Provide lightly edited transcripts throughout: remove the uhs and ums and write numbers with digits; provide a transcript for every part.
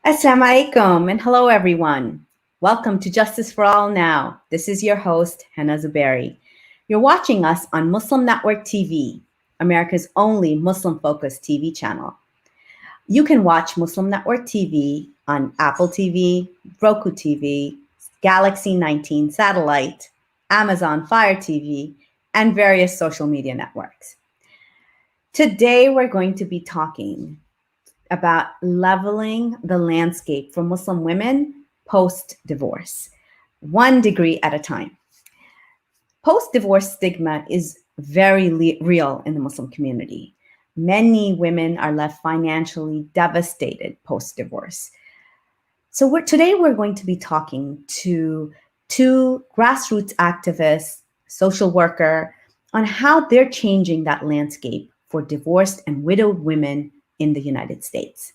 Assalamu alaikum and hello everyone. Welcome to Justice for All Now. This is your host, Hannah Zubairi. You're watching us on Muslim Network TV, America's only Muslim-focused TV channel. You can watch Muslim Network TV on Apple TV, Roku TV, Galaxy 19 satellite, Amazon Fire TV, and various social media networks. Today we're going to be talking about leveling the landscape for Muslim women post-divorce, one degree at a time. Post-divorce stigma is very real in the Muslim community. Many women are left financially devastated post-divorce. So today we're going to be talking to two grassroots activists, social worker, on how they're changing that landscape for divorced and widowed women in the United States.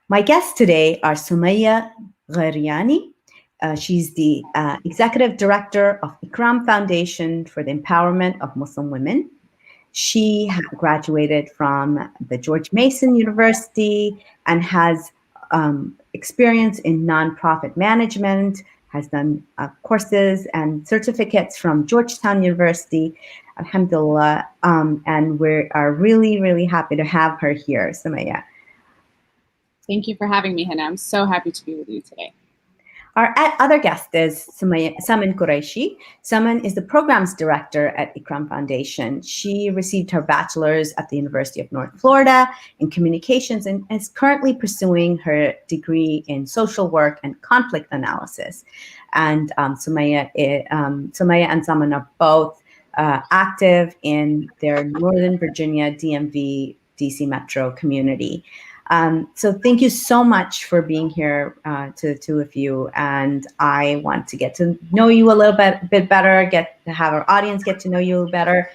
My guests today are Sumaya Ghariani. She's the Executive Director of Ikram Foundation for the Empowerment of Muslim Women. She graduated from the George Mason University and has experience in nonprofit management, has done courses and certificates from Georgetown University, alhamdulillah, and we are really, really happy to have her here, Sumaya. Thank you for having me, Hannah. I'm so happy to be with you today. Our other guest is Saman Qureshi. Saman is the Programs Director at Ikram Foundation. She received her bachelor's at the University of North Florida in communications and is currently pursuing her degree in social work and conflict analysis. And Sumaya and Saman are both active in their Northern Virginia DMV DC Metro community. So thank you so much for being here to the two of you. And I want to get to know you a little bit better, get to have our audience get to know you better.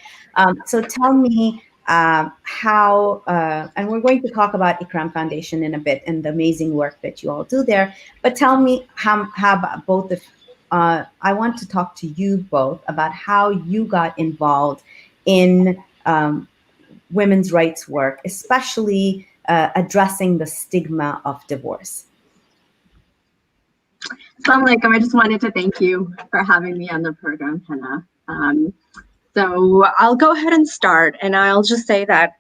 So tell me how, and we're going to talk about Ikram Foundation in a bit and the amazing work that you all do there. But tell me how about both of, I want to talk to you both about how you got involved in women's rights work, especially addressing the stigma of divorce. Assalamu alaikum. I just wanted to thank you for having me on the program, Hannah. So I'll go ahead and start, and I'll just say that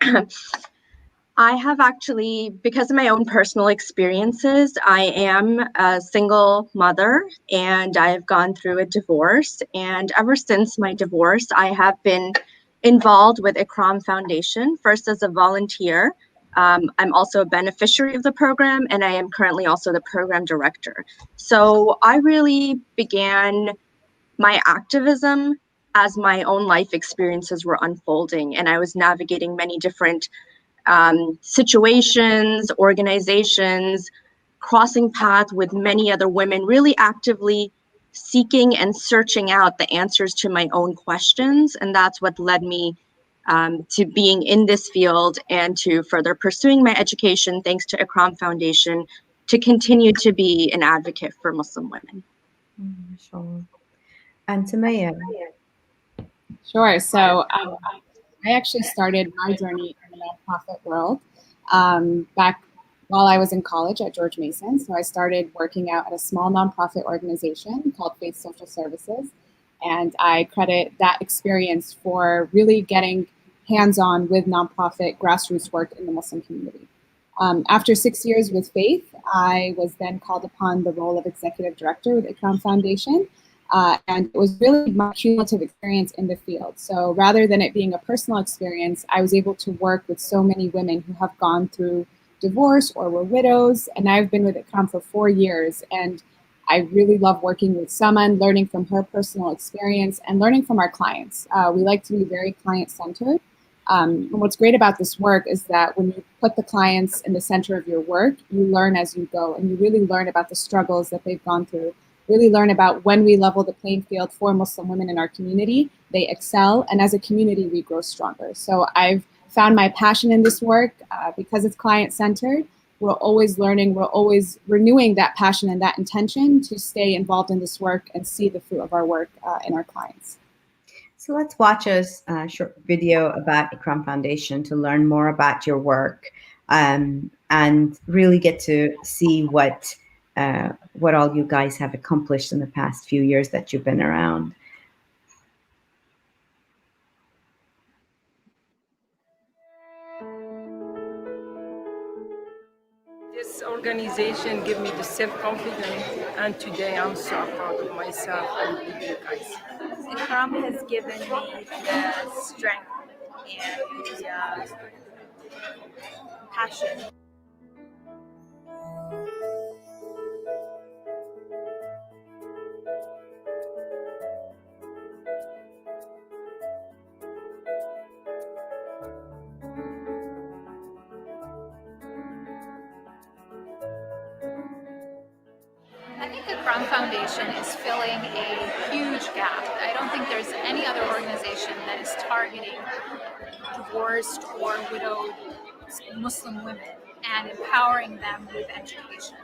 I have actually, because of my own personal experiences, I am a single mother, and I have gone through a divorce. And ever since my divorce, I have been involved with Ikram Foundation, first as a volunteer. I'm also a beneficiary of the program, and I am currently also the program director. So I really began my activism as my own life experiences were unfolding, and I was navigating many different situations, organizations, crossing paths with many other women, really actively seeking and searching out the answers to my own questions. And that's what led me to being in this field and to further pursuing my education, thanks to Ikram Foundation, to continue to be an advocate for Muslim women. Sure. And Sumaya. Sure. So I actually started my journey in the nonprofit world back while I was in college at George Mason. So I started working out at a small nonprofit organization called Faith Social Services. And I credit that experience for really getting hands-on with nonprofit grassroots work in the Muslim community. After 6 years with Faith, I was then called upon the role of executive director with Ikram Foundation. And it was really my cumulative experience in the field. So rather than it being a personal experience, I was able to work with so many women who have gone through divorce or were widows. And I've been with Ikram for 4 years. And I really love working with someone, learning from her personal experience and learning from our clients. We like to be very client-centered. And what's great about this work is that when you put the clients in the center of your work, you learn as you go, and you really learn about the struggles that they've gone through, really learn about when we level the playing field for Muslim women in our community, they excel, and as a community, we grow stronger. So I've found my passion in this work because it's client-centered. We're always learning, we're always renewing that passion and that intention to stay involved in this work and see the fruit of our work in our clients. So let's watch a short video about Ikram Foundation to learn more about your work. and really get to see what all you guys have accomplished in the past few years that you've been around. This organization gave me the self-confidence, and today I'm so proud of myself and with you guys. Ikram has given me the strength and the passion. I think the Ikram Foundation is filling a huge gap. I don't think there's any other organization that is targeting divorced or widowed Muslim women and empowering them with education.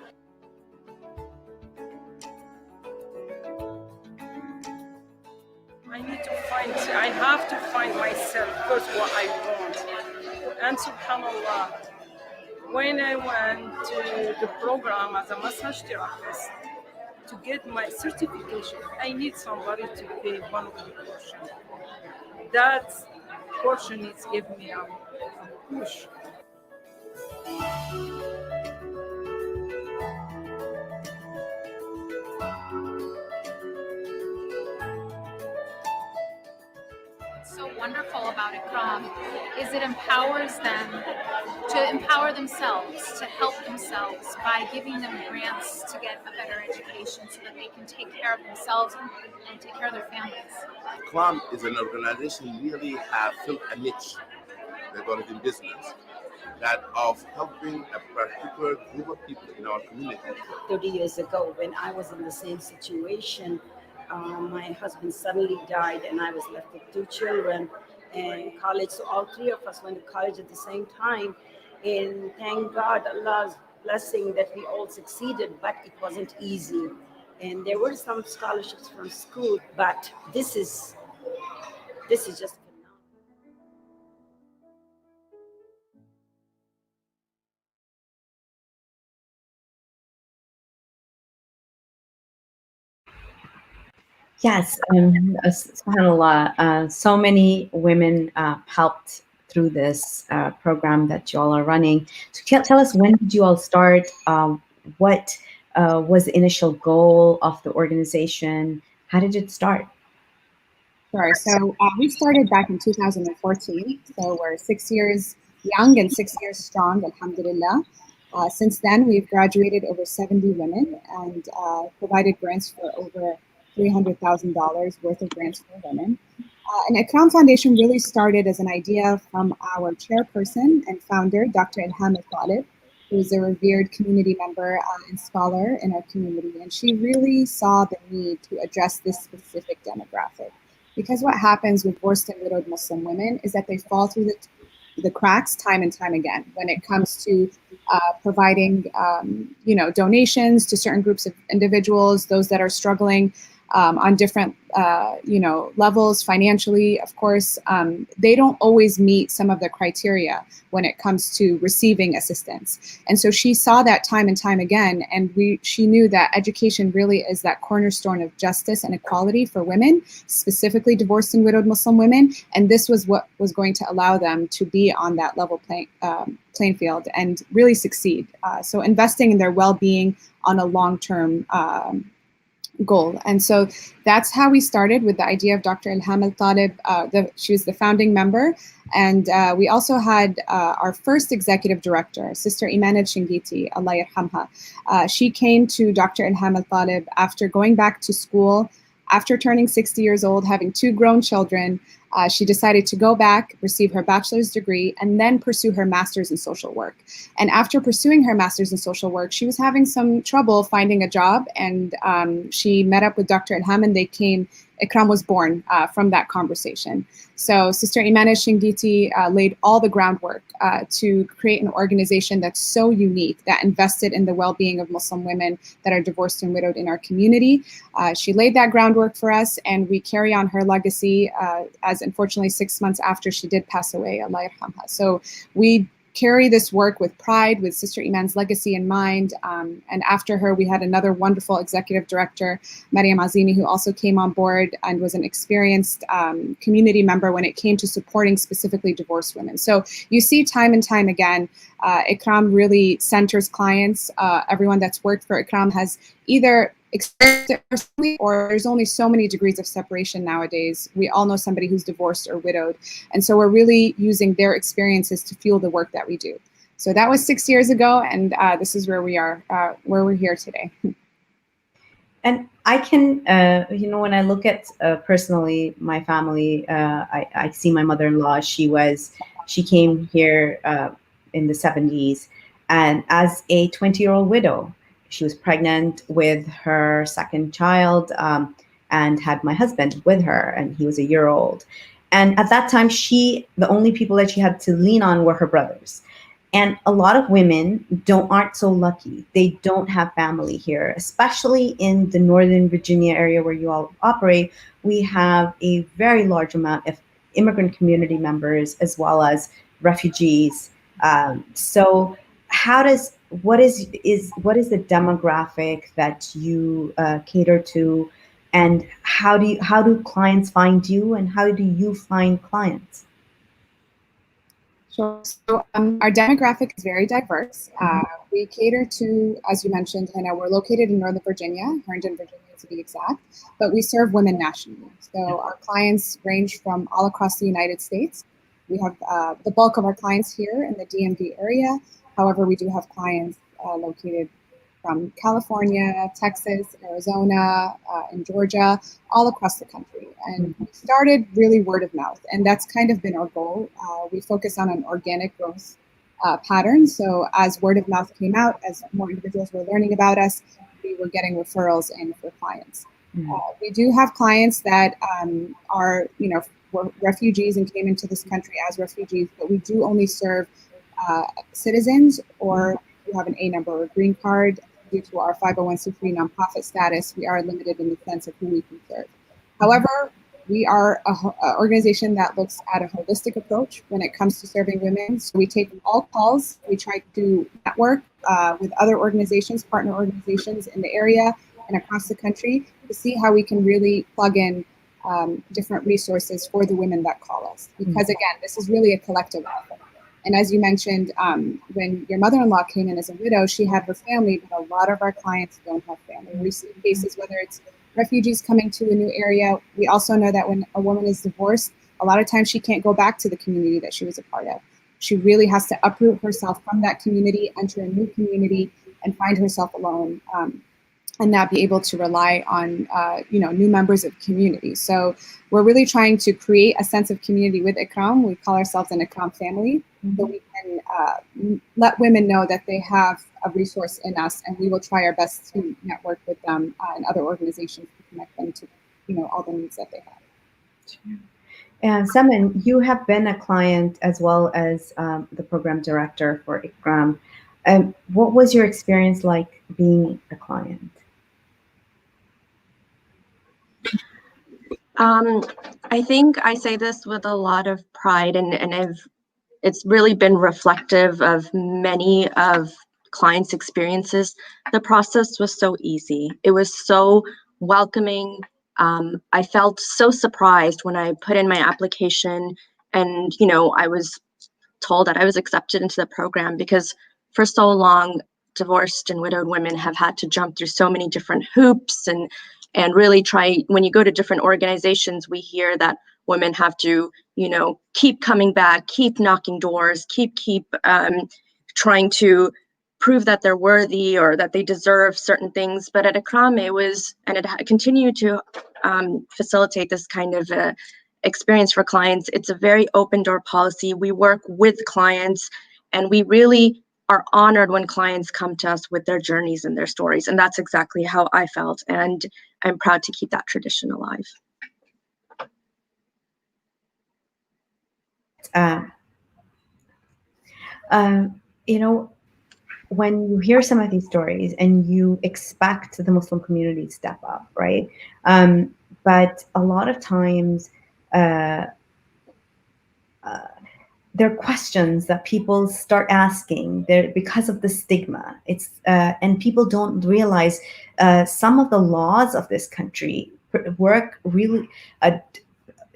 I have to find myself first what I want. And subhanAllah, when I went to the program as a massage therapist to get my certification, I need somebody to pay one of the portion. That portion is giving me a push. So wonderful about Ikram is it empowers them to empower themselves, to help themselves by giving them grants to get a better education so that they can take care of themselves and take care of their families. Ikram is an organization really have filled a niche. They're going to do business that of helping a particular group of people in our community. 30 years ago, when I was in the same situation, my husband suddenly died and I was left with 2 children and college. So all 3 of us went to college at the same time. And thank God, Allah's blessing that we all succeeded, but it wasn't easy. And there were some scholarships from school, but this is just Yes, subhanAllah, so many women helped through this program that you all are running. So tell us, when did you all start? What was the initial goal of the organization? How did it start? Sure. So we started back in 2014. So we're 6 years young and 6 years strong, alhamdulillah. Since then, we've graduated over 70 women and provided grants for over $300,000 worth of grants for women. And Ikram Foundation really started as an idea from our chairperson and founder, Dr. Ilham Al-Talib, who is a revered community member and scholar in our community. And she really saw the need to address this specific demographic. Because what happens with divorced and widowed Muslim women is that they fall through the cracks time and time again when it comes to providing donations to certain groups of individuals, those that are struggling on different levels financially. Of course, they don't always meet some of the criteria when it comes to receiving assistance. And so she saw that time and time again, and she knew that education really is that cornerstone of justice and equality for women, specifically divorced and widowed Muslim women. And this was what was going to allow them to be on that level playing field and really succeed. So investing in their well-being on a long-term goal. And so that's how we started with the idea of Dr. Ilham Al-Talib. She was the founding member. And we also had our first executive director, Sister Iman al-Shingiti, Allah yarhamha. She came to Dr. Ilham Al-Talib after going back to school, after turning 60 years old, having 2 grown children. She decided to go back, receive her bachelor's degree, and then pursue her master's in social work. And after pursuing her master's in social work, she was having some trouble finding a job, and she met up with Dr. Ilham, and Ikram was born from that conversation. So Sister Iman al-Shingiti laid all the groundwork to create an organization that's so unique, that invested in the well-being of Muslim women that are divorced and widowed in our community. She laid that groundwork for us, and we carry on her legacy as unfortunately 6 months after she did pass away, Allah yarhamha. So we carry this work with pride, with Sister Iman's legacy in mind. And after her, we had another wonderful executive director, Mariam Azimi, who also came on board and was an experienced community member when it came to supporting specifically divorced women. So you see time and time again, Ikram really centers clients. Everyone that's worked for Ikram has either experienced it personally, or there's only so many degrees of separation nowadays. We all know somebody who's divorced or widowed. And so we're really using their experiences to fuel the work that we do. So that was 6 years ago, and this is where we are, where we're here today. And I can, when I look at personally my family, I see my mother-in-law. She came here in the 70s, and as a 20-year-old widow, she was pregnant with her second child, and had my husband with her, and he was a year old. And at that time, the only people that she had to lean on were her brothers. And a lot of women aren't so lucky. They don't have family here, especially in the Northern Virginia area where you all operate. We have a very large amount of immigrant community members as well as refugees. So what is the demographic that you cater to, and how do clients find you, and how do you find clients? Sure. So our demographic is very diverse. We cater to, as you mentioned, Hannah, we're located in Northern Virginia, Herndon, Virginia to be exact, but we serve women nationally. So our clients range from all across the United States. We have the bulk of our clients here in the DMV area. However, we do have clients located from California, Texas, Arizona, and Georgia, all across the country. And we started really word of mouth, and that's kind of been our goal. We focus on an organic growth pattern. So as word of mouth came out, as more individuals were learning about us, we were getting referrals in for clients. We do have clients that are, were refugees and came into this country as refugees, but we do only serve citizens or who have an A number or a green card. Due to our 501c3 nonprofit status, we are limited in the sense of who we can serve. However, we are an organization that looks at a holistic approach when it comes to serving women. So we take all calls. We try to network with other organizations, partner organizations in the area and across the country to see how we can really plug in different resources for the women that call us. Because again, this is really a collective effort. And as you mentioned, when your mother-in-law came in as a widow, she had her family, but a lot of our clients don't have family. We see cases, whether it's refugees coming to a new area. We also know that when a woman is divorced, a lot of times she can't go back to the community that she was a part of. She really has to uproot herself from that community, enter a new community, and find herself alone, and not be able to rely on new members of the community. So we're really trying to create a sense of community with Ikram. We call ourselves an Ikram family, so we can let women know that they have a resource in us, and we will try our best to network with them and other organizations to connect them to all the needs that they have. Sure. And Semin, you have been a client as well as the program director for Ikram. What was your experience like being a client? I think I say this with a lot of pride, and it's really been reflective of many of clients' experiences. The process was so easy. It was so welcoming. I felt so surprised when I put in my application and, I was told that I was accepted into the program, because for so long, divorced and widowed women have had to jump through so many different hoops and really try. When you go to different organizations, we hear that women have to, keep coming back, keep knocking doors, keep trying to prove that they're worthy or that they deserve certain things. But at Ikram, it continued to facilitate this kind of experience for clients. It's a very open door policy. We work with clients, and we really are honored when clients come to us with their journeys and their stories. And that's exactly how I felt. And I'm proud to keep that tradition alive. When you hear some of these stories and you expect the Muslim community to step up, right? But a lot of times there are questions that people start asking there because of the stigma. It's and people don't realize some of the laws of this country work really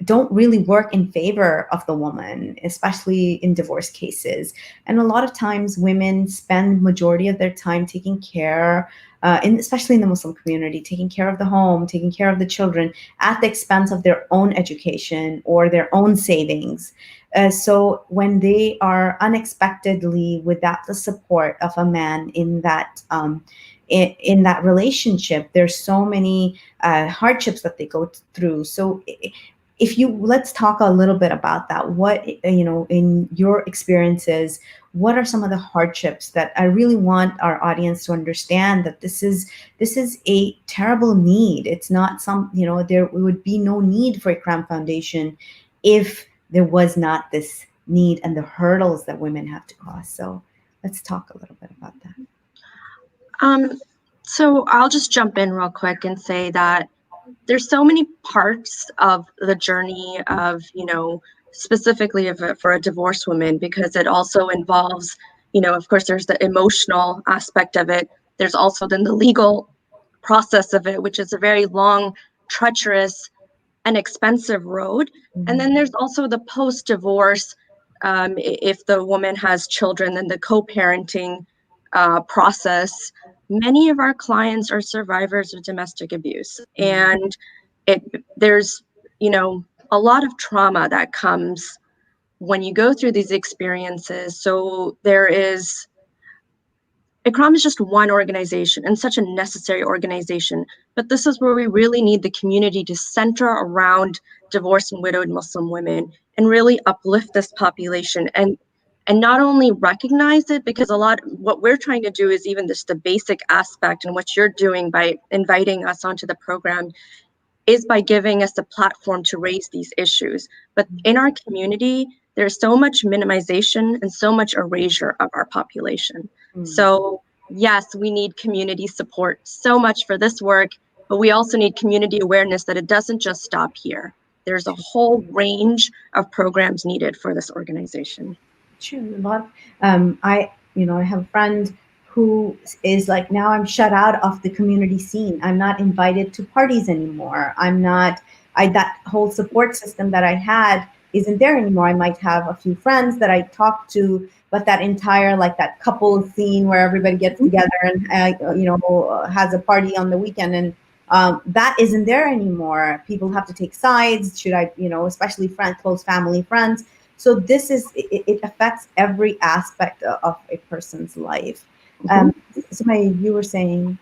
don't really work in favor of the woman, especially in divorce cases. And a lot of times women spend majority of their time taking care, especially in the Muslim community, taking care of the home, taking care of the children at the expense of their own education or their own savings. So when they are unexpectedly without the support of a man in that in that relationship, there's so many hardships that they go through. So if you let's talk a little bit about that. What in your experiences, what are some of the hardships that I really want our audience to understand, that this is a terrible need. It's not there would be no need for Ikram Foundation if there was not this need and the hurdles that women have to cross. So let's talk a little bit about that. So I'll just jump in real quick and say that there's so many parts of the journey of, specifically for a divorced woman, because it also involves, of course, there's the emotional aspect of it. There's also then the legal process of it, which is a very long, treacherous, and expensive road. And then there's also the post-divorce, if the woman has children, then the co-parenting process. Many of our clients are survivors of domestic abuse, and there's a lot of trauma that comes when you go through these experiences. So Ikram is just one organization and such a necessary organization, but this is where we really need the community to center around divorced and widowed Muslim women and really uplift this population and not only recognize it, because what we're trying to do is even just the basic aspect, and what you're doing by inviting us onto the program is by giving us a platform to raise these issues. But in our community, there's so much minimization and so much erasure of our population. So yes, we need community support so much for this work, but we also need community awareness that it doesn't just stop here. There's a whole range of programs needed for this organization. True. A lot. I have a friend who is like, now I'm shut out of the community scene. I'm not invited to parties anymore. That whole support system that I had isn't there anymore. I might have a few friends that I talk to, but that entire, like that couple scene where everybody gets together and has a party on the weekend, and that isn't there anymore. People have to take sides. Should I, especially close family friends. So it affects every aspect of a person's life. Somebody, you were saying.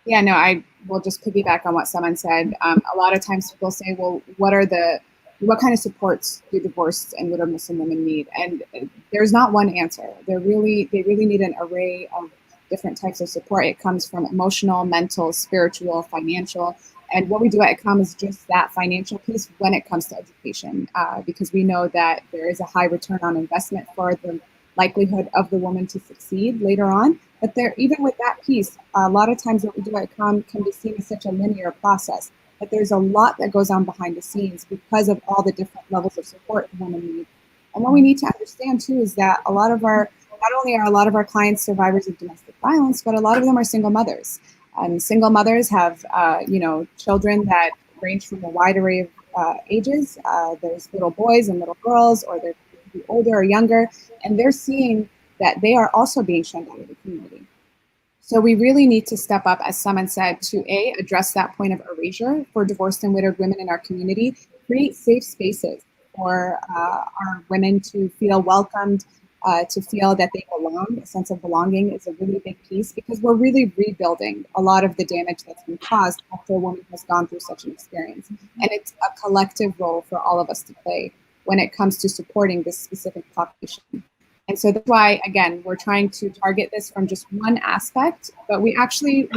Yeah, no, I will just piggyback on what someone said. A lot of times people say, well, what kind of supports do divorced and widowed Muslim women need? And there's not one answer. They really need an array of different types of support. It comes from emotional, mental, spiritual, financial. And what we do at Ikram is just that financial piece when it comes to education, because we know that there is a high return on investment for the likelihood of the woman to succeed later on. But even with that piece, a lot of times what we do at Ikram can be seen as such a linear process. But there's a lot that goes on behind the scenes because of all the different levels of support women need. And what we need to understand too is that not only are a lot of our clients survivors of domestic violence, but a lot of them are single mothers. And single mothers have, children that range from a wide array of ages. There's little boys and little girls, or they're older or younger, and they're seeing that they are also being shunned out of the community. So we really need to step up, as someone said, to address that point of erasure for divorced and widowed women in our community, create safe spaces for our women to feel welcomed, to feel that they belong. A sense of belonging is a really big piece, because we're really rebuilding a lot of the damage that's been caused after a woman has gone through such an experience. And it's a collective role for all of us to play when it comes to supporting this specific population. And so that's why, again, we're trying to target this from just one aspect, but we're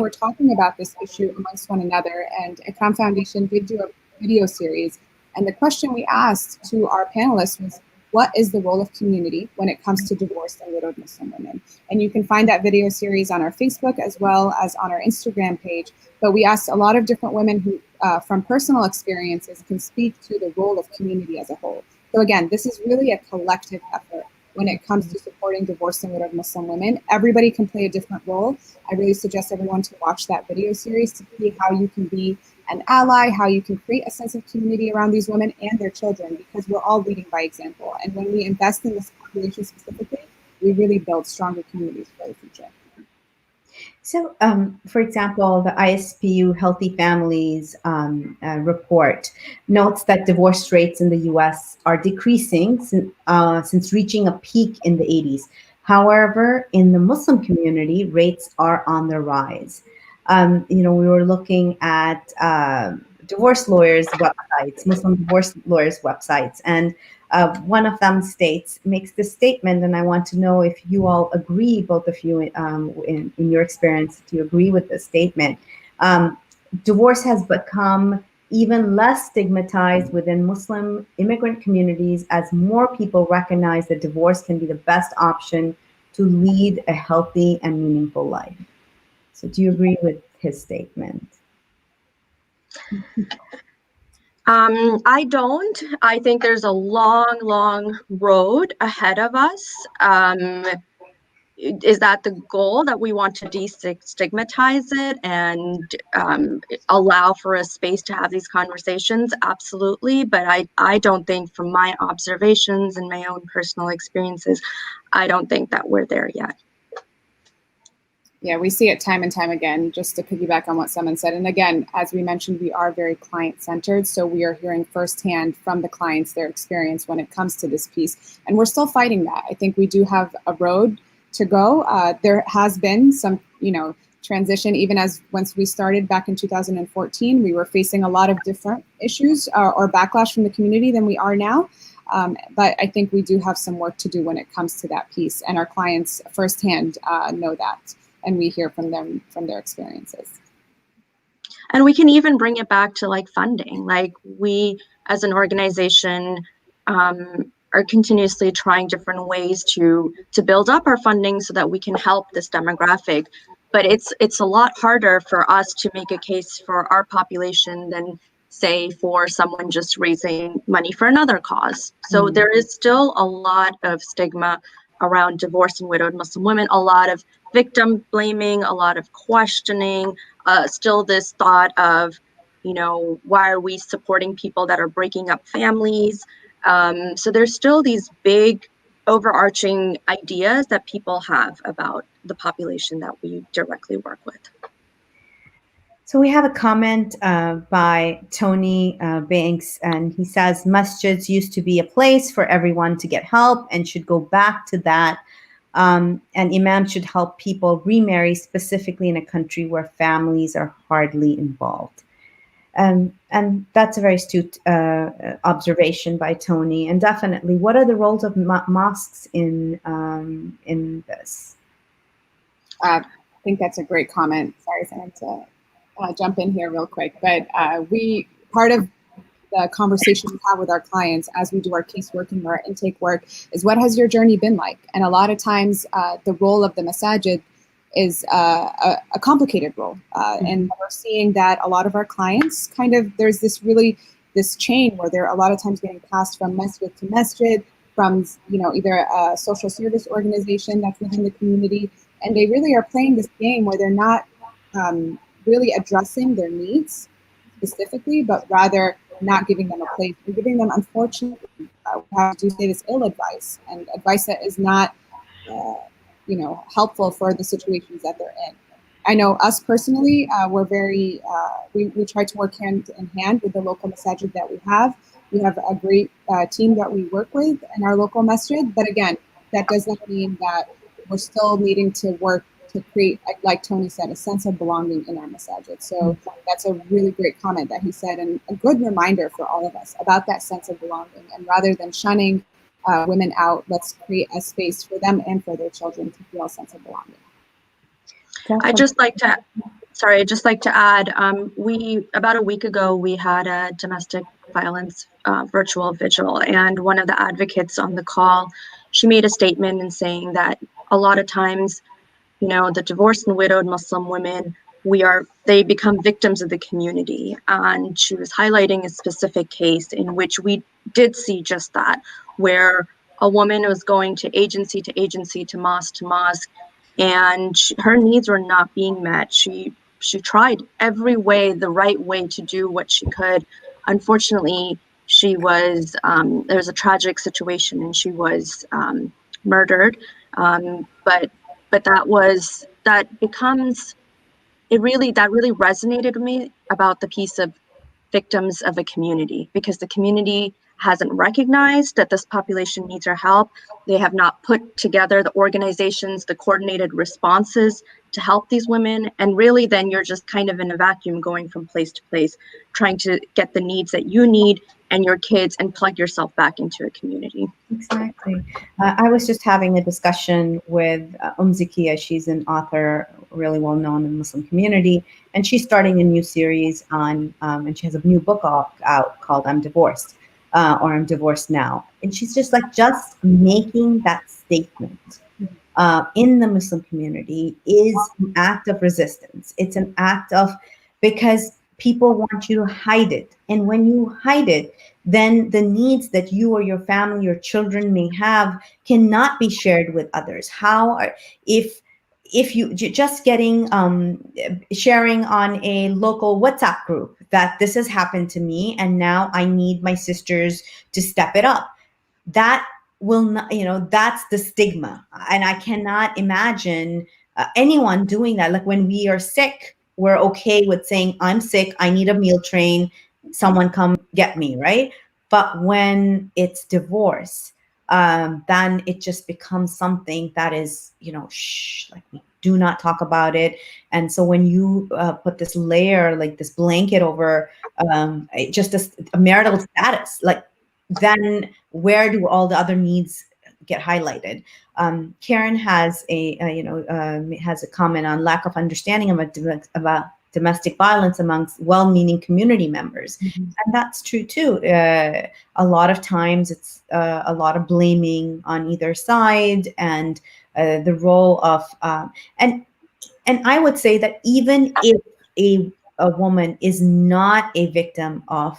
talking about this issue amongst one another. And Ikram Foundation did do a video series. And the question we asked to our panelists was, what is the role of community when it comes to divorced and widowed Muslim women? And you can find that video series on our Facebook as well as on our Instagram page. But we asked a lot of different women who, from personal experiences, can speak to the role of community as a whole. So again, this is really a collective effort when it comes to supporting divorced and widowed Muslim women. Everybody can play a different role. I really suggest everyone to watch that video series to see how you can be an ally, how you can create a sense of community around these women and their children, because we're all leading by example. And when we invest in this population specifically, we really build stronger communities for the future. So, for example, the ISPU Healthy Families report notes that divorce rates in the U.S. are decreasing since reaching a peak in the 80s. However, in the Muslim community, rates are on the rise. We were looking at divorce lawyers' websites, Muslim divorce lawyers' websites, and one of them makes this statement, and I want to know if you all agree, both of you, in your experience, do you agree with this statement? Divorce has become even less stigmatized within Muslim immigrant communities as more people recognize that divorce can be the best option to lead a healthy and meaningful life. So do you agree with his statement? I don't. I think there's a long, long road ahead of us. Is that the goal, that we want to destigmatize it and allow for a space to have these conversations? Absolutely. But I don't think, from my observations and my own personal experiences, I don't think that we're there yet. Yeah, we see it time and time again, just to piggyback on what someone said. And again, as we mentioned, we are very client-centered, so we are hearing firsthand from the clients their experience when it comes to this piece. And we're still fighting that. I think we do have a road to go. There has been some, transition, even as once we started back in 2014, we were facing a lot of different issues or backlash from the community than we are now. But I think we do have some work to do when it comes to that piece, and our clients firsthand know that. And we hear from them, from their experiences. And we can even bring it back to like funding. Like, we as an organization are continuously trying different ways to build up our funding so that we can help this demographic. But it's a lot harder for us to make a case for our population than, say, for someone just raising money for another cause. So there is still a lot of stigma around divorced and widowed Muslim women, a lot of victim blaming, a lot of questioning, still this thought of, why are we supporting people that are breaking up families? So there's still these big overarching ideas that people have about the population that we directly work with. So we have a comment by Tony Banks, and he says, masjids used to be a place for everyone to get help and should go back to that. And imams should help people remarry, specifically in a country where families are hardly involved. And that's a very astute observation by Tony. And definitely, what are the roles of mosques in this? I think that's a great comment. Sorry, Sam, to jump in here real quick. But part of the conversation we have with our clients as we do our casework and our intake work is, what has your journey been like? And a lot of times the role of the masajid is a complicated role. And we're seeing that a lot of our clients there's this chain where they're a lot of times getting passed from masjid to masjid, from either a social service organization that's within the community, and they really are playing this game where they're not really addressing their needs specifically, but rather not giving them a place. We're giving them, unfortunately, we have to say this, ill advice, and advice that is not helpful for the situations that they're in. I know us personally, we're very, we try to work hand in hand with the local masajid that we have. We have a great team that we work with in our local masjid, but again, that doesn't mean that we're still needing to work to create, like Tony said, a sense of belonging in our masajid. So that's a really great comment that he said, and a good reminder for all of us about that sense of belonging. And rather than shunning women out, let's create a space for them and for their children to feel a sense of belonging. I'd just like to add, about a week ago, we had a domestic violence virtual vigil, and one of the advocates on the call, she made a statement in saying that a lot of times, the divorced and widowed Muslim women, they become victims of the community. And she was highlighting a specific case in which we did see just that, where a woman was going to agency to agency, to mosque, and her needs were not being met. She tried every way, the right way, to do what she could. Unfortunately, she was there was a tragic situation, and she was murdered. But that becomes that really resonated with me about the piece of victims of a community, because the community hasn't recognized that this population needs our help. They have not put together the organizations, the coordinated responses to help these women. And really, then you're just kind of in a vacuum, going from place to place, trying to get the needs that you need and your kids, and plug yourself back into a community. Exactly. I was just having a discussion with Zakia. She's an author, really well known in the Muslim community, and she's starting a new series on, and she has a new book out called "I'm Divorced," or "I'm Divorced Now," and she's just making that statement in the Muslim community is an act of resistance. It's an act of, because people want you to hide it. And when you hide it, then the needs that you or your family, your children may have cannot be shared with others. If you just getting sharing on a local WhatsApp group that this has happened to me and now I need my sisters to step it up, that will not, that's the stigma. And I cannot imagine anyone doing that. Like when we are sick, we're okay with saying, I'm sick, I need a meal train, someone come get me, right? But when it's divorce, then it just becomes something that is, like we do not talk about it. And so when you put this layer, like this blanket over just a marital status, like, then where do all the other needs get highlighted? Karen has has a comment on lack of understanding about domestic violence amongst well-meaning community members. Mm-hmm. And that's true too. A lot of times it's a lot of blaming on either side, and the role of and I would say that even if a woman is not a victim of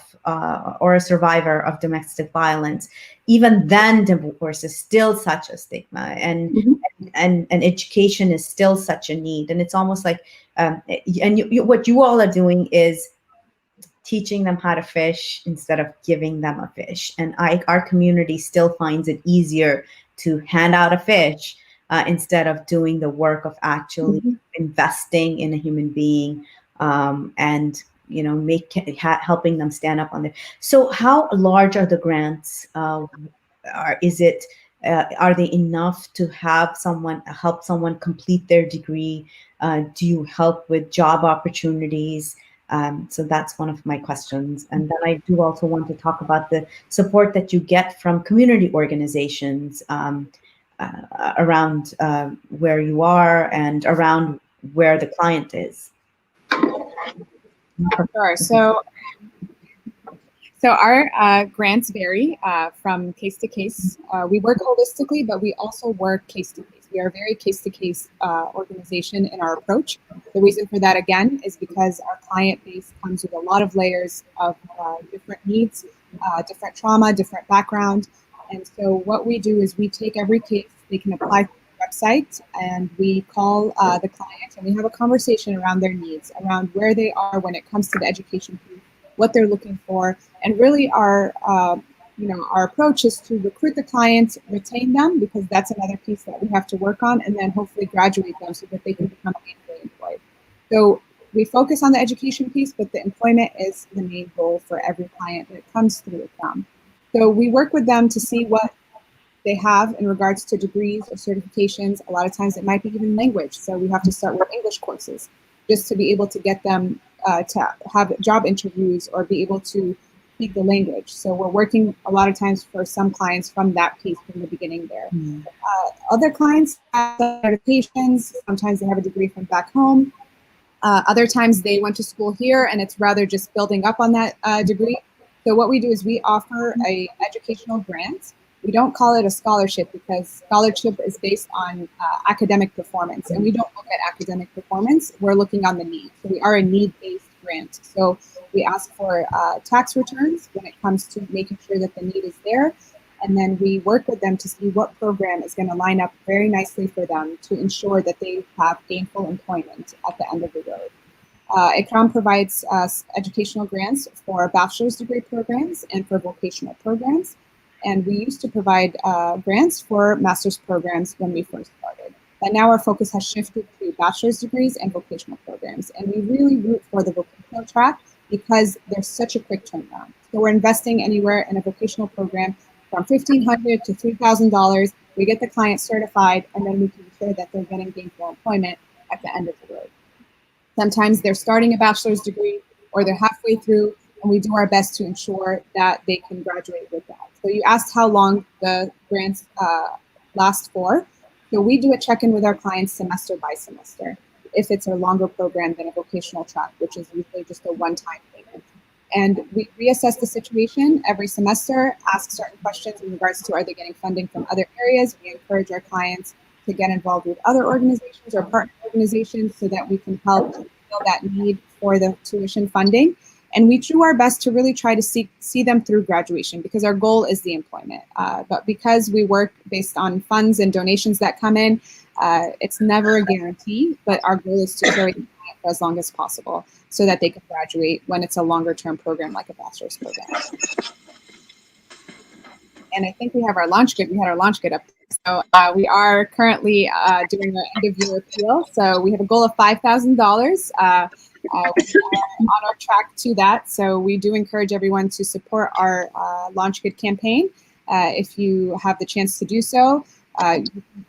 or a survivor of domestic violence, even then divorce is still such a stigma, and mm-hmm. and education is still such a need. And it's almost like what you all are doing is teaching them how to fish instead of giving them a fish. And our community still finds it easier to hand out a fish instead of doing the work of actually mm-hmm. investing in a human being, and helping them stand up on it. So how large are the grants? Are they enough to help someone complete their degree? Do you help with job opportunities? So that's one of my questions. And then I do also want to talk about the support that you get from community organizations around where you are and around where the client is. Sure. So our grants vary from case to case. We work holistically, but we also work case to case. We are a very case-to-case organization in our approach. The reason for that, again, is because our client base comes with a lot of layers of different needs, different trauma, different background. And so what we do is we take every case, they can apply to the website, and we call the client and we have a conversation around their needs, around where they are when it comes to the education piece, what they're looking for. And really our approach is to recruit the clients, retain them, because that's another piece that we have to work on, and then hopefully graduate them so that they can become gainfully employed. So we focus on the education piece, but the employment is the main goal for every client that comes through Ikram. So we work with them to see what they have in regards to degrees or certifications. A lot of times it might be even language. So we have to start with English courses just to be able to get them to have job interviews or be able to speak the language. So we're working a lot of times for some clients from that piece from the beginning there. Mm. Other clients have certifications. Sometimes they have a degree from back home. Other times they went to school here and it's rather just building up on that degree. So what we do is we offer a educational grant. We don't call it a scholarship because scholarship is based on academic performance, and we don't look at academic performance. We're looking on the need. So we are a need-based grant. So We ask for tax returns when it comes to making sure that the need is there. And then we work with them to see what program is going to line up very nicely for them to ensure that they have gainful employment at the end of the road. Ikram provides educational grants for bachelor's degree programs and for vocational programs. And we used to provide grants for master's programs when we first started. But now our focus has shifted to bachelor's degrees and vocational programs. And we really root for the vocational track because there's such a quick turnaround. So we're investing anywhere in a vocational program from $1,500 to $3,000. We get the client certified, and then we can ensure that they're getting gainful employment at the end of the road. Sometimes they're starting a bachelor's degree or they're halfway through, and we do our best to ensure that they can graduate with that. So you asked how long the grants last for. So we do a check-in with our clients semester by semester. If it's a longer program than a vocational track, which is usually just a one-time payment. And we reassess the situation every semester, ask certain questions in regards to are they getting funding from other areas. We encourage our clients to get involved with other organizations or partner organizations so that we can help fill that need for the tuition funding. And we do our best to really try to see them through graduation because our goal is the employment. But because we work based on funds and donations that come in, it's never a guarantee, but our goal is to carry them for as long as possible so that they can graduate when it's a longer term program like a bachelor's program. And I think we have our launch good. We had our launch good up. So we are currently doing our end of year appeal. So we have a goal of $5,000. We are on our track to that. So we do encourage everyone to support our Launch Good campaign if you have the chance to do so.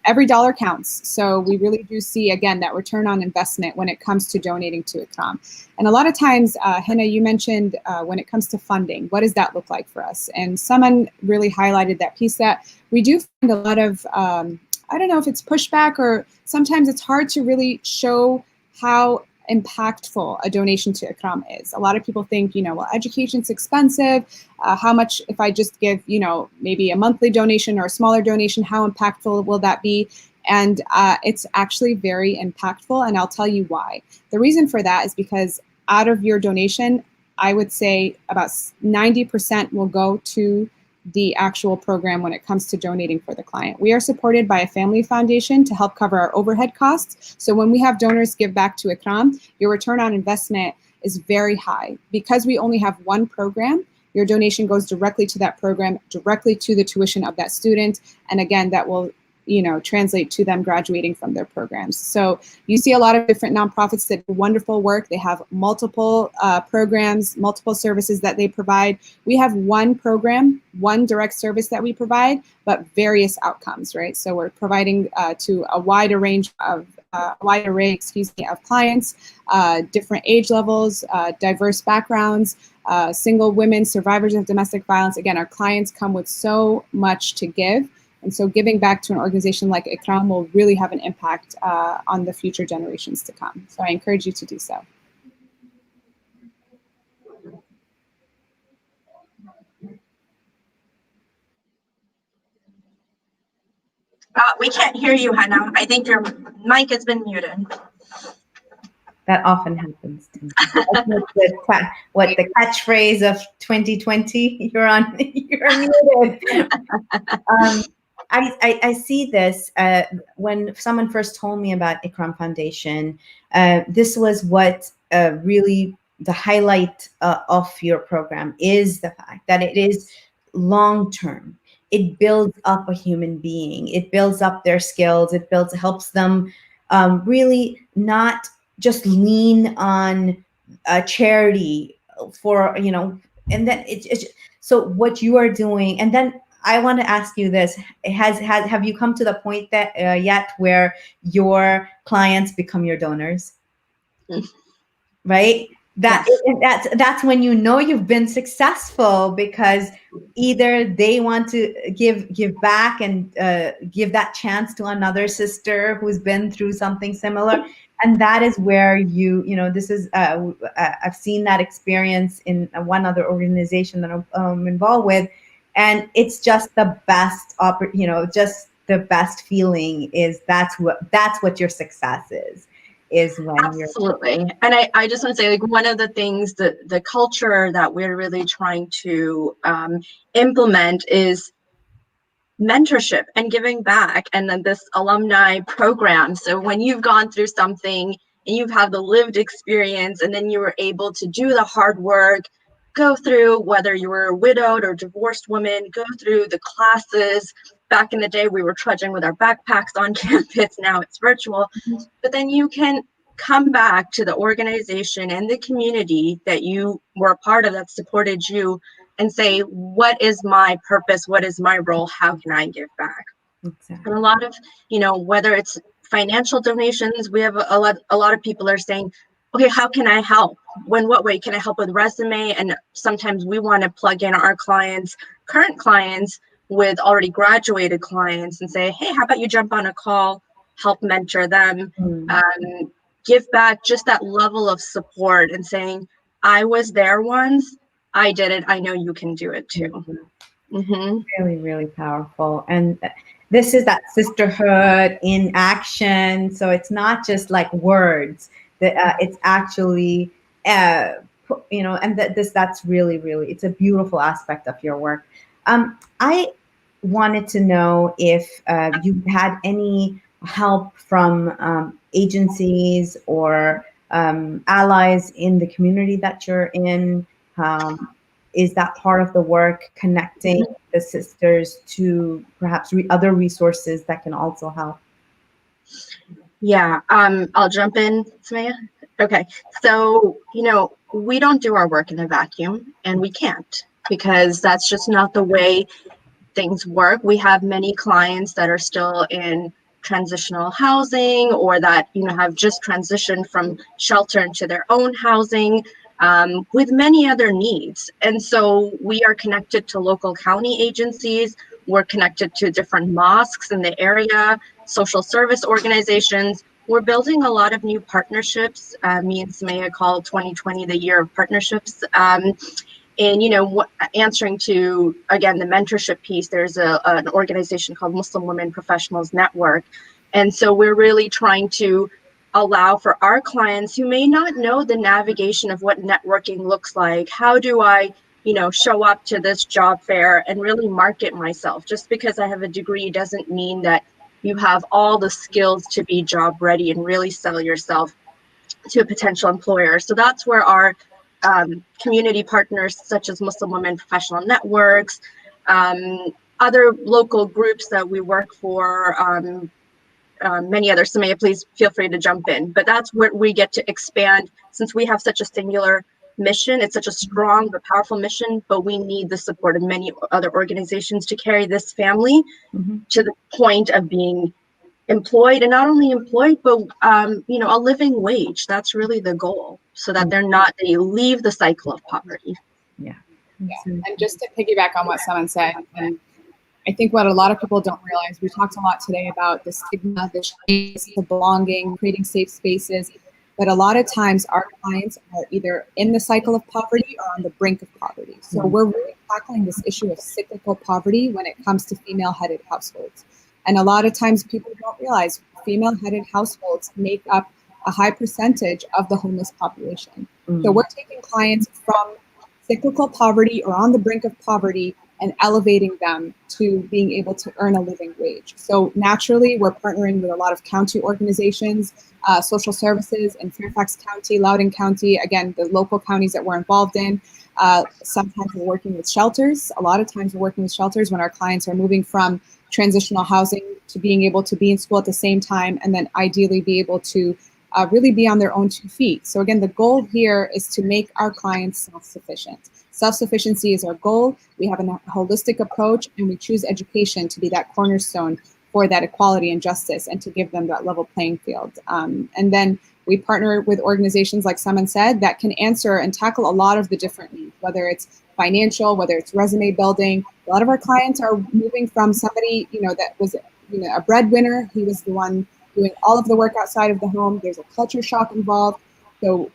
Every dollar counts. So we really do see, again, that return on investment when it comes to donating to Ikram. And a lot of times, Hina, you mentioned when it comes to funding, what does that look like for us? And someone really highlighted that piece that we do find a lot of, I don't know if it's pushback or sometimes it's hard to really show how impactful a donation to Ikram is. A lot of people think, well, education's expensive. How much, if I just give, maybe a monthly donation or a smaller donation, how impactful will that be? And it's actually very impactful. And I'll tell you why. The reason for that is because out of your donation, I would say about 90% will go to the actual program when it comes to donating for the client. We are supported by a family foundation to help cover our overhead costs. So when we have donors give back to Ikram, your return on investment is very high. Because we only have one program, your donation goes directly to that program, directly to the tuition of that student. And again, that will translate to them graduating from their programs. So you see a lot of different nonprofits that do wonderful work. They have multiple programs, multiple services that they provide. We have one program, one direct service that we provide, but various outcomes, right? So we're providing to a wide array of clients, different age levels, diverse backgrounds, single women, survivors of domestic violence. Again, our clients come with so much to give. And so giving back to an organization like Ikram will really have an impact on the future generations to come. So I encourage you to do so. We can't hear you, Hannah. I think your mic has been muted. That often happens to me. What the catchphrase of 2020? You're muted. I see this when someone first told me about Ikram Foundation. This was what really the highlight of your program is the fact that it is long-term. It builds up a human being. It builds up their skills. It helps them really not just lean on charity for, and then it's so what you are doing. And then I want to ask you this: have you come to the point that yet where your clients become your donors? Right? That's when you've been successful, because either they want to give back and give that chance to another sister who's been through something similar, and that is where this is I've seen that experience in one other organization that I'm involved with, and it's just the best just the best feeling is that's what your success is is when you're Absolutely. And I just want to say, like, one of the things that the culture that we're really trying to implement is mentorship and giving back, and then this alumni program. So when you've gone through something and you've had the lived experience, and then you were able to do the hard work, go through, whether you were a widowed or divorced woman, go through the classes. Back in the day, we were trudging with our backpacks on campus. Now it's virtual. But then you can come back to the organization and the community that you were a part of that supported you and say, what is my purpose? What is my role? How can I give back? exactly. And a lot of, whether it's financial donations, we have a lot of people are saying, okay, how can I help? What way can I help with resume? And sometimes we want to plug in our clients, current clients, with already graduated clients and say, hey, how about you jump on a call, help mentor them, give back, just that level of support and saying, I was there once, I did it, I know you can do it too. Really, really powerful. And this is that sisterhood in action. So it's not just like words, that it's actually, and that's really, really, it's a beautiful aspect of your work. I wanted to know if you had any help from agencies or allies in the community that you're in. Is that part of the work, connecting the sisters to perhaps other resources that can also help? Yeah, I'll jump in, Samaya. Okay, so, we don't do our work in a vacuum, and we can't, because that's just not the way things work. We have many clients that are still in transitional housing, or that, have just transitioned from shelter into their own housing, with many other needs. And so we are connected to local county agencies. We're connected to different mosques in the area, social service organizations. We're building a lot of new partnerships. Me and Samaya call 2020 the year of partnerships. And, answering to, again, the mentorship piece, there's an organization called Muslim Women Professionals Network. And so we're really trying to allow for our clients who may not know the navigation of what networking looks like. How do I, show up to this job fair and really market myself? Just because I have a degree doesn't mean that you have all the skills to be job ready and really sell yourself to a potential employer. So that's where our community partners, such as Muslim Women Professional Networks, other local groups that we work for, many others. Samaya, please feel free to jump in. But that's where we get to expand, since we have such a singular mission. It's such a strong but powerful mission, but we need the support of many other organizations to carry this family to the point of being employed, and not only employed, but a living wage. That's really the goal, so that they leave the cycle of poverty. Yeah. And just to piggyback on what someone said, and I think what a lot of people don't realize, we talked a lot today about the stigma, the shame, the belonging, creating safe spaces, but a lot of times our clients are either in the cycle of poverty or on the brink of poverty. So we're really tackling this issue of cyclical poverty when it comes to female-headed households. And a lot of times people don't realize female-headed households make up a high percentage of the homeless population. So we're taking clients from cyclical poverty or on the brink of poverty and elevating them to being able to earn a living wage. So naturally, we're partnering with a lot of county organizations, social services in Fairfax County, Loudoun County, again, the local counties that we're involved in. Sometimes we're working with shelters. A lot of times we're working with shelters when our clients are moving from transitional housing to being able to be in school at the same time, and then ideally be able to really be on their own 2 feet. So again, the goal here is to make our clients self-sufficient. Self-sufficiency is our goal. We have a holistic approach, and we choose education to be that cornerstone for that equality and justice, and to give them that level playing field. And then we partner with organizations, like someone said, that can answer and tackle a lot of the different needs, whether it's financial, whether it's resume building. A lot of our clients are moving from somebody, that was, a breadwinner. He was the one doing all of the work outside of the home. There's a culture shock involved. So,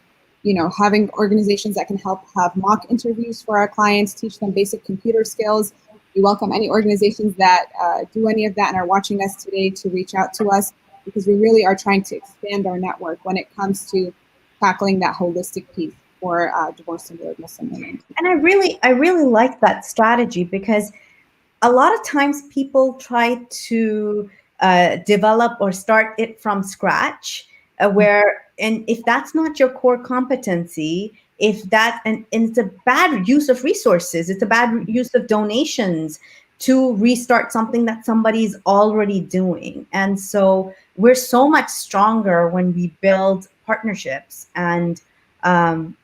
having organizations that can help have mock interviews for our clients, teach them basic computer skills. We welcome any organizations that do any of that and are watching us today to reach out to us. because we really are trying to expand our network when it comes to tackling that holistic piece for divorced and widowed Muslim women. And I really like that strategy, because a lot of times people try to develop or start it from scratch, and if that's not your core competency, and it's a bad use of resources, it's a bad use of donations to restart something that somebody's already doing. And so we're so much stronger when we build partnerships. And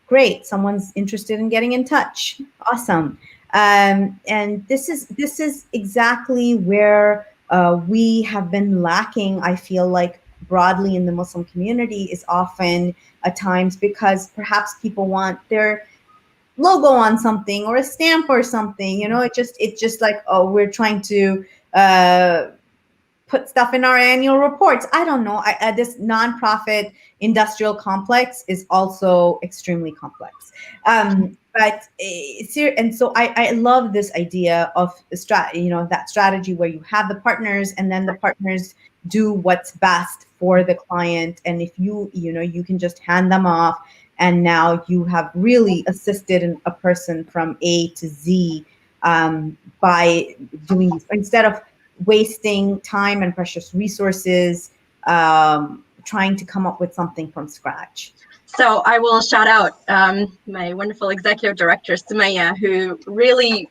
great, someone's interested in getting in touch. Awesome. And this is exactly where we have been lacking, I feel like, broadly in the Muslim community, is often at times because perhaps people want their logo on something or a stamp or something. It's just like, oh, we're trying to put stuff in our annual reports. I don't know. This nonprofit industrial complex is also extremely complex. And so I love this idea of that strategy where you have the partners, and then the partners do what's best for the client. And if you can just hand them off, and now you have really assisted a person from A to Z by doing this, instead of wasting time and precious resources trying to come up with something from scratch. So I will shout out my wonderful executive director, Sumaya, who really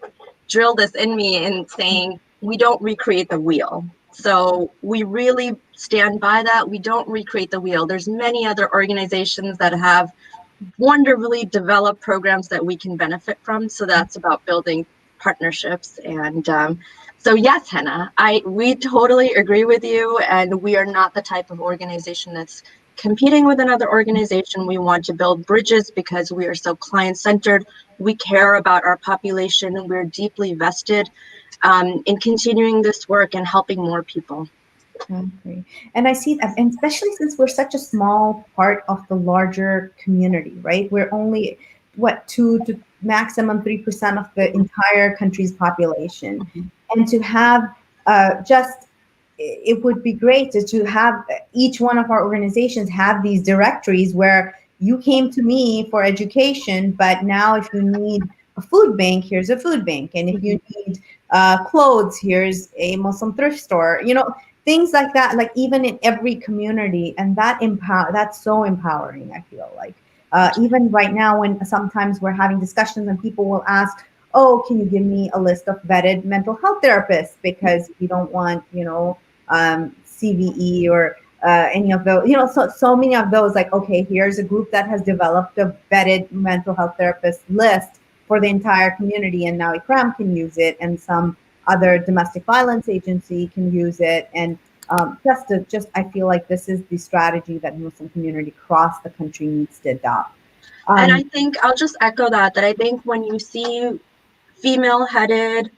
drilled this in me in saying, we don't recreate the wheel. So we really stand by that. We don't recreate the wheel. There's many other organizations that have wonderfully developed programs that we can benefit from. So that's about building partnerships. And so yes, Henna, we totally agree with you. And we are not the type of organization that's competing with another organization. We want to build bridges because we are so client-centered. We care about our population, and we're deeply vested in continuing this work and helping more people. Exactly. And I see that, and especially since we're such a small part of the larger community, right? We're only, 2 to maximum 3% of the entire country's population. Mm-hmm. And to have it would be great to have each one of our organizations have these directories where you came to me for education, but now if you need a food bank, here's a food bank. And if you need clothes, here's a Muslim thrift store, things like that, like even in every community. And that's so empowering, I feel like. Even right now, when sometimes we're having discussions and people will ask, oh, can you give me a list of vetted mental health therapists? Because we don't want, CVE or any of those, so many of those, like, okay, here's a group that has developed a vetted mental health therapist list for the entire community. And now Ikram can use it, and some other domestic violence agency can use it. And I feel like this is the strategy that the Muslim community across the country needs to adopt. And I think I'll just echo that I think when you see female-headed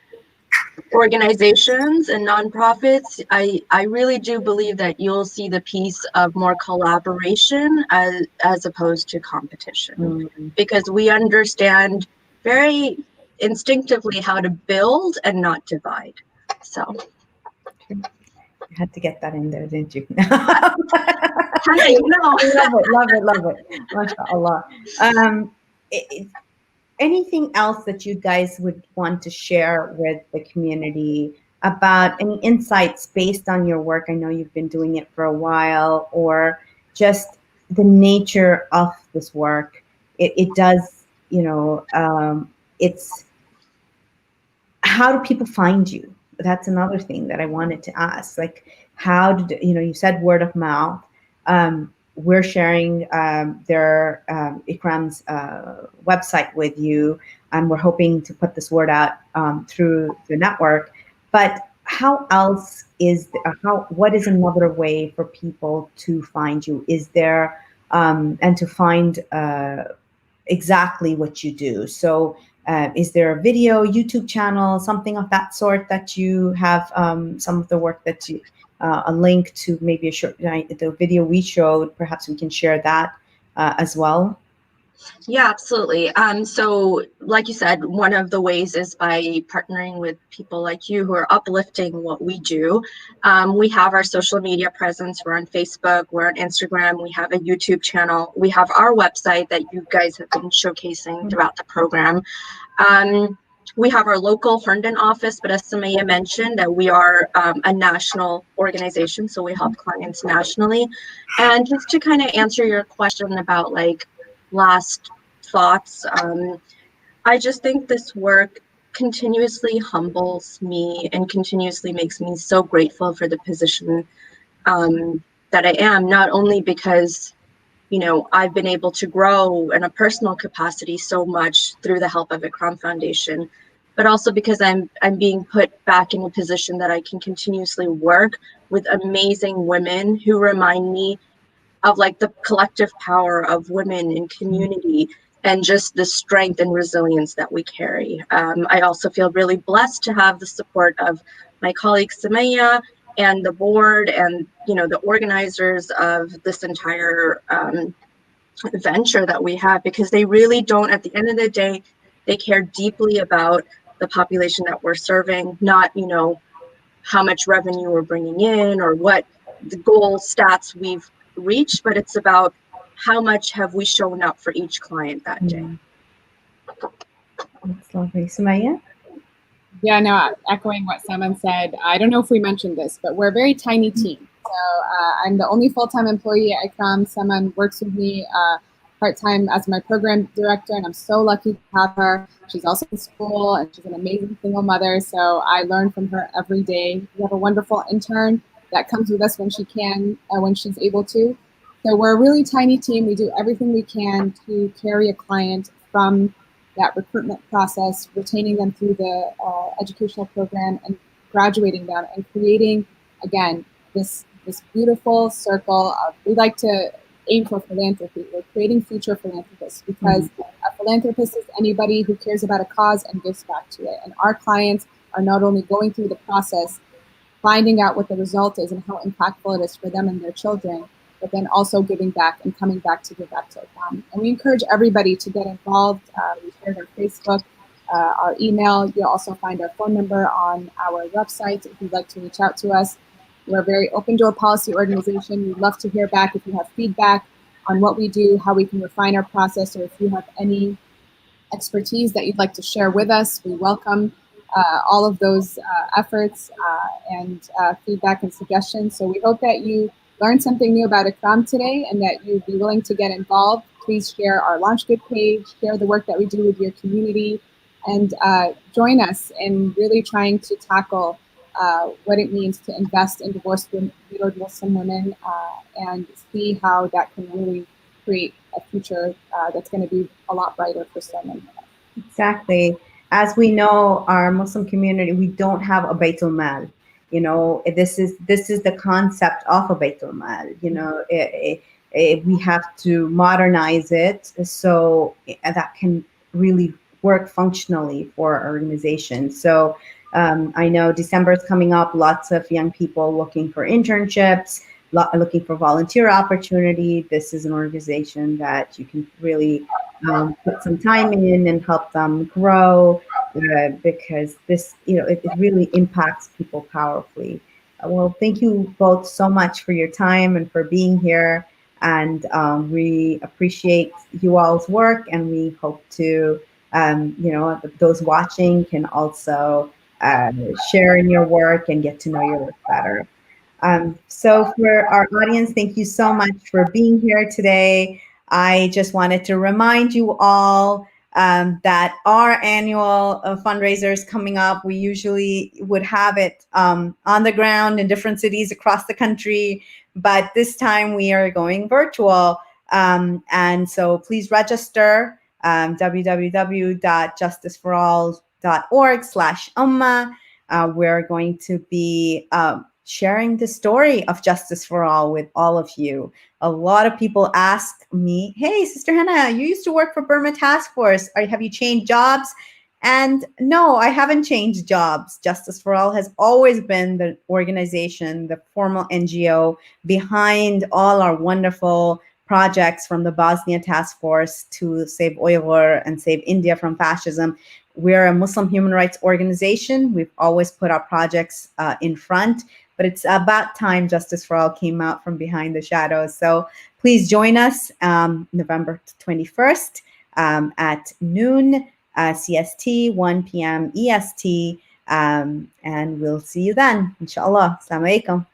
organizations and nonprofits, I really do believe that you'll see the piece of more collaboration as opposed to competition, because we understand very instinctively how to build and not divide. So you had to get that in there, didn't you? Love it. MashaAllah. Anything else that you guys would want to share with the community about any insights based on your work? I know you've been doing it for a while, or just the nature of this work. It does, it's, how do people find you? That's another thing that I wanted to ask. Like, how did, you said word of mouth. We're sharing Ikram's website with you, and we're hoping to put this word out through the network. But how else what is another way for people to find you? Is there, and to find exactly what you do? So is there a video, YouTube channel, something of that sort that you have, some of the work that you, a link to maybe the video we showed, perhaps we can share that as well? Yeah, absolutely. So like you said, one of the ways is by partnering with people like you who are uplifting what we do. We have our social media presence. We're on Facebook, we're on Instagram, we have a YouTube channel, we have our website that you guys have been showcasing throughout the program. We have our local Herndon office, but as Samaya mentioned, that we are a national organization, so we help clients nationally. And just to kind of answer your question about like last thoughts, I just think this work continuously humbles me and continuously makes me so grateful for the position that I am, not only because I've been able to grow in a personal capacity so much through the help of Ikram Foundation, but also because I'm being put back in a position that I can continuously work with amazing women who remind me of like the collective power of women in community and just the strength and resilience that we carry. I also feel really blessed to have the support of my colleague Samaya and the board and the organizers of this entire venture that we have, because they really don't, at the end of the day, they care deeply about the population that we're serving, not how much revenue we're bringing in or what the goal stats we've reached, but it's about how much have we shown up for each client that day. That's lovely. Sumaya? Yeah, no, echoing what Saman said, I don't know if we mentioned this, but we're a very tiny team. So I'm the only full-time employee at ICRAM. Saman works with me part-time as my program director, and I'm so lucky to have her. She's also in school, and she's an amazing single mother, so I learn from her every day. We have a wonderful intern that comes with us when she can, when she's able to. So we're a really tiny team. We do everything we can to carry a client from that recruitment process, retaining them through the educational program and graduating them and creating, again, this beautiful circle of, we like to aim for philanthropy. We're creating future philanthropists, because a philanthropist is anybody who cares about a cause and gives back to it. And our clients are not only going through the process, finding out what the result is and how impactful it is for them and their children, but then also giving back and coming back to give back to them. And we encourage everybody to get involved. We shared our Facebook, our email. You'll also find our phone number on our website if you'd like to reach out to us. We're a very open door policy organization. We'd love to hear back if you have feedback on what we do, how we can refine our process, or if you have any expertise that you'd like to share with us. We welcome all of those efforts and feedback and suggestions. So we hope that you learned something new about Ikram today and that you'd be willing to get involved. Please share our Launch Good page, share the work that we do with your community, and join us in really trying to tackle what it means to invest in divorced widowed Muslim women and see how that can really create a future that's going to be a lot brighter for so many of us. Exactly. As we know, our Muslim community, we don't have a Baitul Mal. This is the concept of a Baitul Mal. We have to modernize it so that can really work functionally for our organization. So I know December is coming up. Lots of young people looking for internships, looking for volunteer opportunity. This is an organization that you can really put some time in and help them grow, because this, it really impacts people powerfully. Well, thank you both so much for your time and for being here. And we appreciate you all's work, and we hope to, those watching can also share in your work and get to know your work better. So for our audience, thank you so much for being here today. I just wanted to remind you all that our annual fundraiser is coming up. We usually would have it on the ground in different cities across the country, but this time we are going virtual. And so please register, www.justiceforall.org/ummah. We're going to be sharing the story of Justice for All with all of you. A lot of people ask me, hey, Sister Hannah, you used to work for Burma Task Force. Have you changed jobs? And no, I haven't changed jobs. Justice for All has always been the organization, the formal NGO behind all our wonderful projects from the Bosnia Task Force to save Uyghur and save India from fascism. We're a Muslim human rights organization. We've always put our projects in front, but it's about time Justice for All came out from behind the shadows. So please join us November 21st at noon CST, 1 p.m. EST, and we'll see you then, inshallah. Assalamu alaikum.